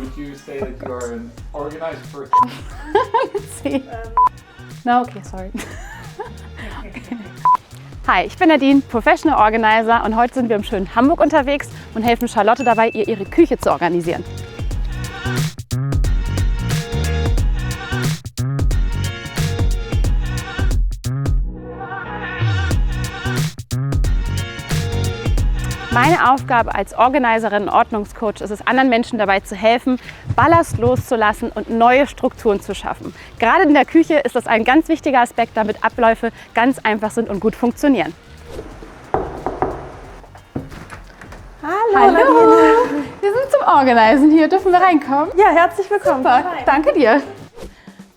would you say that you are an organized person? Let's see. No, okay, sorry. Hi, ich bin Nadine, Professional Organizer, und heute sind wir im schönen Hamburg unterwegs und helfen Charlotte dabei, ihr ihre Küche zu organisieren. Meine Aufgabe als Organiserin und Ordnungscoach ist es, anderen Menschen dabei zu helfen, Ballast loszulassen und neue Strukturen zu schaffen. Gerade in der Küche ist das ein ganz wichtiger Aspekt, damit Abläufe ganz einfach sind und gut funktionieren. Hallo Nadine. Wir sind zum Organisen hier. Dürfen wir reinkommen? Ja, herzlich willkommen. Super, danke dir.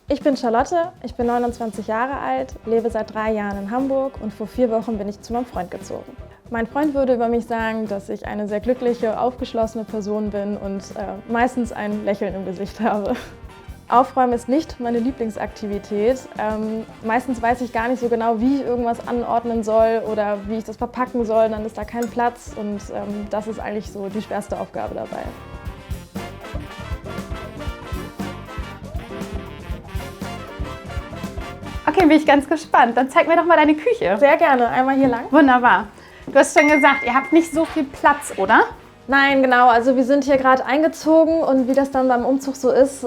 Ich bin Charlotte, ich bin 29 Jahre alt, lebe seit 3 Jahren in Hamburg und vor 4 Wochen bin ich zu meinem Freund gezogen. Mein Freund würde über mich sagen, dass ich eine sehr glückliche, aufgeschlossene Person bin und meistens ein Lächeln im Gesicht habe. Aufräumen ist nicht meine Lieblingsaktivität. Meistens weiß ich gar nicht so genau, wie ich irgendwas anordnen soll oder wie ich das verpacken soll, dann ist da kein Platz und das ist eigentlich so die schwerste Aufgabe dabei. Okay, bin ich ganz gespannt. Dann zeig mir doch mal deine Küche. Sehr gerne, einmal hier lang. Wunderbar. Du hast schon gesagt, ihr habt nicht so viel Platz, oder? Nein, genau. Also wir sind hier gerade eingezogen und wie das dann beim Umzug so ist,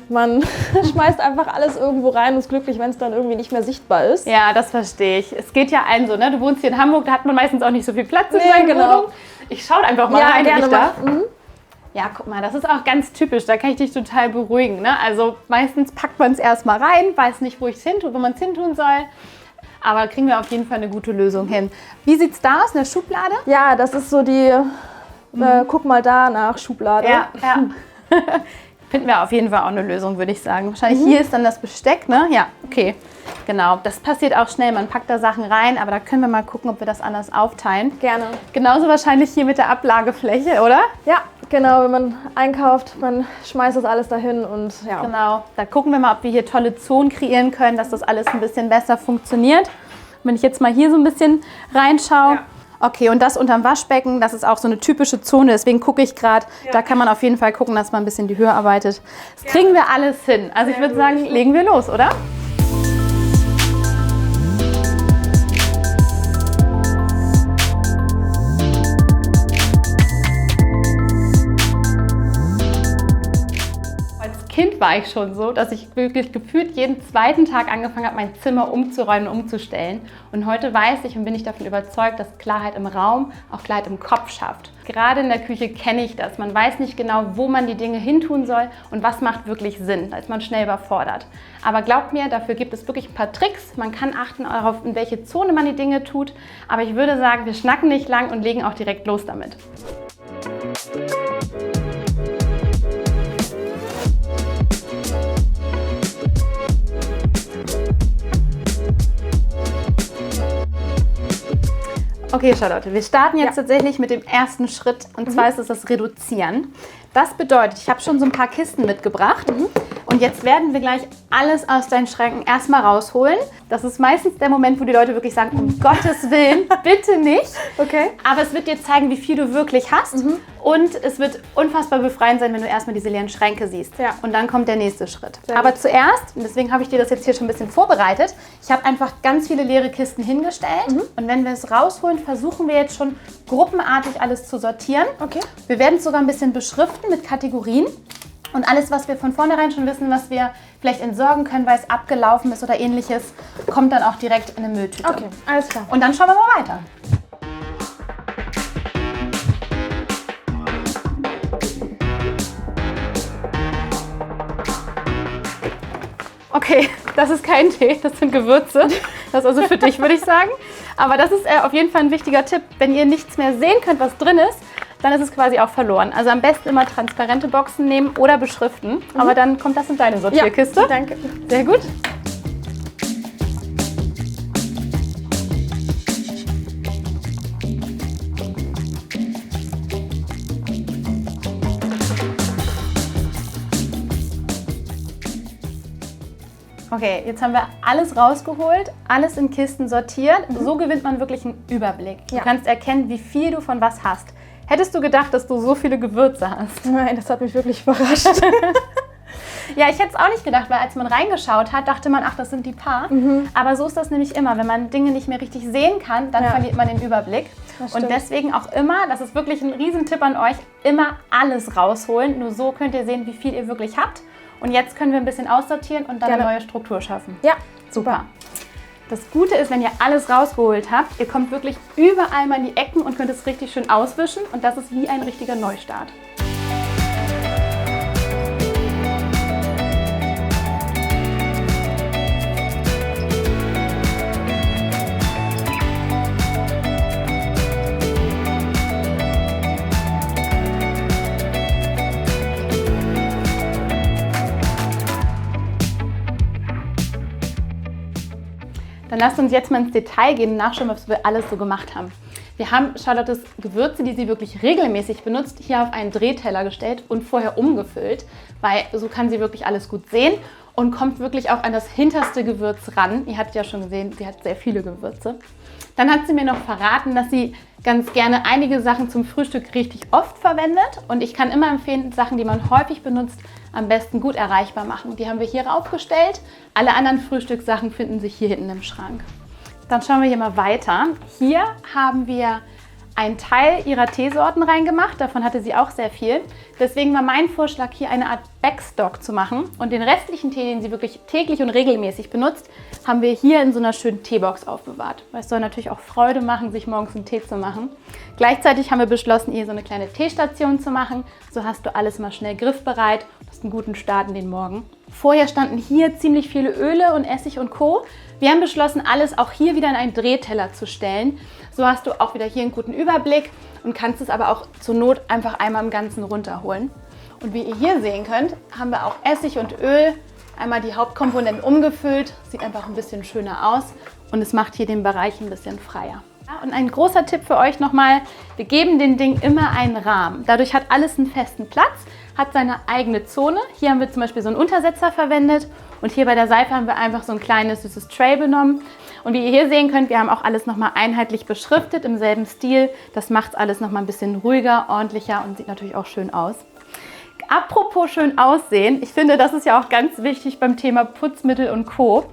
man schmeißt einfach alles irgendwo rein und ist glücklich, wenn es dann irgendwie nicht mehr sichtbar ist. Ja, das verstehe ich. Es geht ja allen so, ne? Du wohnst hier in Hamburg, da hat man meistens auch nicht so viel Platz in Nee, seiner genau. Wohnung. Ich schaue einfach mal rein, gerne wie ich darf. mal. Ja, guck mal, das ist auch ganz typisch, da kann ich dich total beruhigen. Ne? Also meistens packt man es erstmal rein, weiß nicht, wo ich es hin tue, wo man es hin tun soll. Aber kriegen wir auf jeden Fall eine gute Lösung hin. Wie sieht es da aus, in der Schublade? Ja, das ist so die, guck mal da nach Schublade. Ja. Finden wir auf jeden Fall auch eine Lösung, würde ich sagen. Wahrscheinlich hier ist dann das Besteck, ne? Ja, okay. Genau, das passiert auch schnell. Man packt da Sachen rein, aber da können wir mal gucken, ob wir das anders aufteilen. Gerne. Genauso wahrscheinlich hier mit der Ablagefläche, oder? Ja, genau. Wenn man einkauft, man schmeißt das alles dahin und ja. Genau, da gucken wir mal, ob wir hier tolle Zonen kreieren können, dass das alles ein bisschen besser funktioniert. Wenn ich jetzt mal hier so ein bisschen reinschaue. Ja. Okay, und das unterm Waschbecken, das ist auch so eine typische Zone, deswegen gucke ich gerade. Ja. Da kann man auf jeden Fall gucken, dass man ein bisschen die Höhe arbeitet. Das kriegen wir alles hin. Also ich würde sagen, legen wir los, oder? Kind war ich schon so, dass ich wirklich gefühlt jeden zweiten Tag angefangen habe, mein Zimmer umzuräumen und umzustellen. Und heute weiß ich und bin ich davon überzeugt, dass Klarheit im Raum auch Klarheit im Kopf schafft. Gerade in der Küche kenne ich das. Man weiß nicht genau, wo man die Dinge hintun soll und was macht wirklich Sinn. Da ist man schnell überfordert. Aber glaubt mir, dafür gibt es wirklich ein paar Tricks. Man kann achten darauf, in welche Zone man die Dinge tut. Aber ich würde sagen, wir schnacken nicht lang und legen auch direkt los damit. Okay, Charlotte, wir starten jetzt tatsächlich mit dem ersten Schritt, und zwar ist es das Reduzieren. Das bedeutet, ich habe schon so ein paar Kisten mitgebracht und jetzt werden wir gleich alles aus deinen Schränken erstmal rausholen. Das ist meistens der Moment, wo die Leute wirklich sagen, um Gottes Willen, bitte nicht. Okay. Aber es wird dir zeigen, wie viel du wirklich hast und es wird unfassbar befreiend sein, wenn du erstmal diese leeren Schränke siehst. Ja. Und dann kommt der nächste Schritt. Aber zuerst, und deswegen habe ich dir das jetzt hier schon ein bisschen vorbereitet, ich habe einfach ganz viele leere Kisten hingestellt und wenn wir es rausholen, versuchen wir jetzt schon gruppenartig alles zu sortieren. Okay. Wir werden es sogar ein bisschen beschriften mit Kategorien. Und alles, was wir von vornherein schon wissen, was wir vielleicht entsorgen können, weil es abgelaufen ist oder ähnliches, kommt dann auch direkt in eine Mülltüte. Okay, alles klar. Und dann schauen wir mal weiter. Okay, das ist kein Tee, das sind Gewürze. Das ist also für dich, würde ich sagen. Aber das ist auf jeden Fall ein wichtiger Tipp. Wenn ihr nichts mehr sehen könnt, was drin ist, dann ist es quasi auch verloren. Also am besten immer transparente Boxen nehmen oder beschriften. Aber dann kommt das in deine Sortierkiste. Ja, danke. Sehr gut. Okay, jetzt haben wir alles rausgeholt, alles in Kisten sortiert. So gewinnt man wirklich einen Überblick. Du kannst erkennen, wie viel du von was hast. Hättest du gedacht, dass du so viele Gewürze hast? Nein, das hat mich wirklich überrascht. Ja, ich hätte es auch nicht gedacht, weil als man reingeschaut hat, dachte man, ach, das sind die paar. Aber so ist das nämlich immer. Wenn man Dinge nicht mehr richtig sehen kann, dann verliert man den Überblick. Und deswegen auch immer, das ist wirklich ein Riesentipp an euch, immer alles rausholen. Nur so könnt ihr sehen, wie viel ihr wirklich habt. Und jetzt können wir ein bisschen aussortieren und dann eine neue Struktur schaffen. Ja, super. Das Gute ist, wenn ihr alles rausgeholt habt, ihr kommt wirklich überall mal in die Ecken und könnt es richtig schön auswischen. Und das ist wie ein richtiger Neustart. Dann lasst uns jetzt mal ins Detail gehen und nachschauen, was wir alles so gemacht haben. Wir haben Charlottes Gewürze, die sie wirklich regelmäßig benutzt, hier auf einen Drehteller gestellt und vorher umgefüllt, weil so kann sie wirklich alles gut sehen und kommt wirklich auch an das hinterste Gewürz ran. Ihr habt ja schon gesehen, sie hat sehr viele Gewürze. Dann hat sie mir noch verraten, dass sie ganz gerne einige Sachen zum Frühstück richtig oft verwendet. Und ich kann immer empfehlen, Sachen, die man häufig benutzt, am besten gut erreichbar machen. Die haben wir hier raufgestellt. Alle anderen Frühstückssachen finden sich hier hinten im Schrank. Dann schauen wir hier mal weiter. Hier haben wir einen Teil ihrer Teesorten reingemacht. Davon hatte sie auch sehr viel. Deswegen war mein Vorschlag, hier eine Art Backstock zu machen. Und den restlichen Tee, den sie wirklich täglich und regelmäßig benutzt, haben wir hier in so einer schönen Teebox aufbewahrt. Weil es soll natürlich auch Freude machen, sich morgens einen Tee zu machen. Gleichzeitig haben wir beschlossen, ihr so eine kleine Teestation zu machen. So hast du alles mal schnell griffbereit und hast einen guten Start in den Morgen. Vorher standen hier ziemlich viele Öle und Essig und Co. Wir haben beschlossen, alles auch hier wieder in einen Drehteller zu stellen. So hast du auch wieder hier einen guten Überblick und kannst es aber auch zur Not einfach einmal im Ganzen runterholen. Und wie ihr hier sehen könnt, haben wir auch Essig und Öl, einmal die Hauptkomponenten umgefüllt. Sieht einfach ein bisschen schöner aus und es macht hier den Bereich ein bisschen freier. Ja, und ein großer Tipp für euch nochmal, wir geben den Ding immer einen Rahmen. Dadurch hat alles einen festen Platz, hat seine eigene Zone. Hier haben wir zum Beispiel so einen Untersetzer verwendet und hier bei der Seife haben wir einfach so ein kleines süßes Tray genommen. Und wie ihr hier sehen könnt, wir haben auch alles nochmal einheitlich beschriftet im selben Stil. Das macht alles nochmal ein bisschen ruhiger, ordentlicher und sieht natürlich auch schön aus. Apropos schön aussehen, ich finde, das ist ja auch ganz wichtig beim Thema Putzmittel und Co.,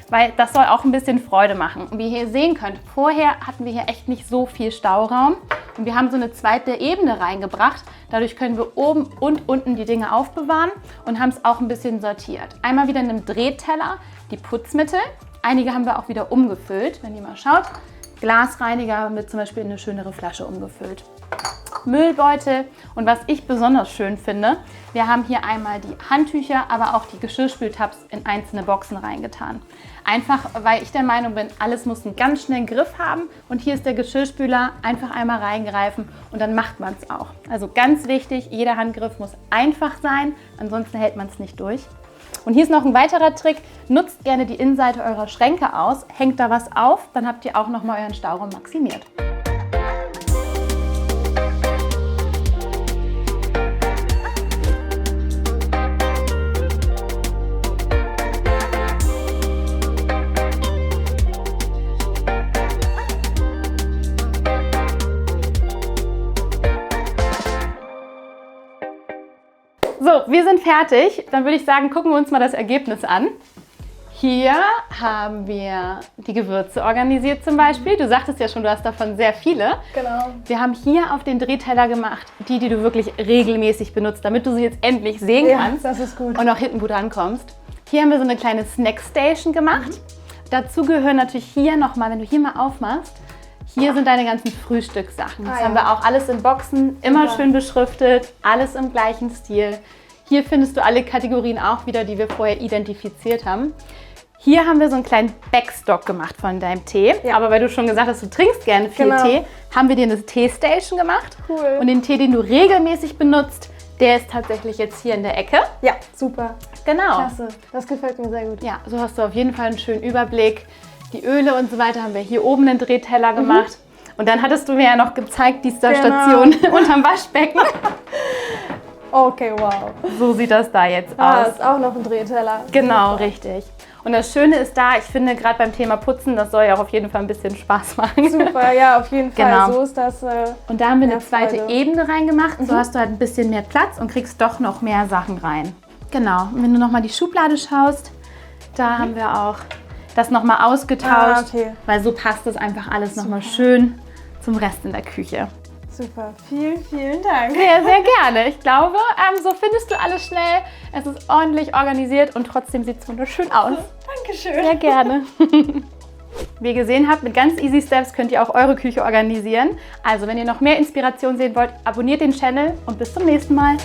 weil das soll auch ein bisschen Freude machen. Und wie ihr hier sehen könnt, vorher hatten wir hier echt nicht so viel Stauraum und wir haben so eine zweite Ebene reingebracht. Dadurch können wir oben und unten die Dinge aufbewahren und haben es auch ein bisschen sortiert. Einmal wieder in einem Drehteller die Putzmittel. Einige haben wir auch wieder umgefüllt, wenn ihr mal schaut. Glasreiniger mit zum Beispiel in eine schönere Flasche umgefüllt. Müllbeutel und was ich besonders schön finde, wir haben hier einmal die Handtücher, aber auch die Geschirrspültabs in einzelne Boxen reingetan. Einfach, weil ich der Meinung bin, alles muss einen ganz schnellen Griff haben und hier ist der Geschirrspüler, einfach einmal reingreifen und dann macht man es auch. Also ganz wichtig, jeder Handgriff muss einfach sein, ansonsten hält man es nicht durch. Und hier ist noch ein weiterer Trick, nutzt gerne die Innenseite eurer Schränke aus, hängt da was auf, dann habt ihr auch nochmal euren Stauraum maximiert. So, wir sind fertig. Dann würde ich sagen, gucken wir uns mal das Ergebnis an. Hier haben wir die Gewürze organisiert zum Beispiel. Du sagtest ja schon, du hast davon sehr viele. Genau. Wir haben hier auf den Drehteller gemacht, die du wirklich regelmäßig benutzt, damit du sie jetzt endlich sehen kannst. Das ist gut. Und auch hinten gut rankommst. Hier haben wir so eine kleine Snackstation gemacht. Dazu gehören natürlich hier nochmal, wenn du hier mal aufmachst, hier sind deine ganzen Frühstückssachen. Das haben wir auch alles in Boxen, immer schön beschriftet, alles im gleichen Stil. Hier findest du alle Kategorien auch wieder, die wir vorher identifiziert haben. Hier haben wir so einen kleinen Backstock gemacht von deinem Tee. Ja. Aber weil du schon gesagt hast, du trinkst gerne viel Tee, haben wir dir eine Teestation gemacht. Cool. Und den Tee, den du regelmäßig benutzt, der ist tatsächlich jetzt hier in der Ecke. Ja, super. Genau. Klasse. Das gefällt mir sehr gut. Ja, so hast du auf jeden Fall einen schönen Überblick. Die Öle und so weiter haben wir hier oben einen Drehteller gemacht. Und dann hattest du mir ja noch gezeigt, die Station unterm Waschbecken. Okay, wow. So sieht das da jetzt aus. Ah, ist auch noch ein Drehteller. Genau, richtig. Und das Schöne ist da, ich finde gerade beim Thema Putzen, das soll ja auch auf jeden Fall ein bisschen Spaß machen. Super, ja, auf jeden Fall. Genau. So ist das. Und da haben wir eine Ja, zweite Freude. Ebene reingemacht. So hast du halt ein bisschen mehr Platz und kriegst doch noch mehr Sachen rein. Genau. Und wenn du nochmal die Schublade schaust, da haben wir auch das nochmal ausgetauscht, Ah, okay. weil so passt es einfach alles nochmal schön zum Rest in der Küche. Super, vielen, vielen Dank. Sehr, sehr gerne. Ich glaube, so findest du alles schnell. Es ist ordentlich organisiert und trotzdem sieht es wunderschön aus. Dankeschön. Sehr gerne. Wie ihr gesehen habt, mit ganz easy Steps könnt ihr auch eure Küche organisieren. Also wenn ihr noch mehr Inspiration sehen wollt, abonniert den Channel und bis zum nächsten Mal.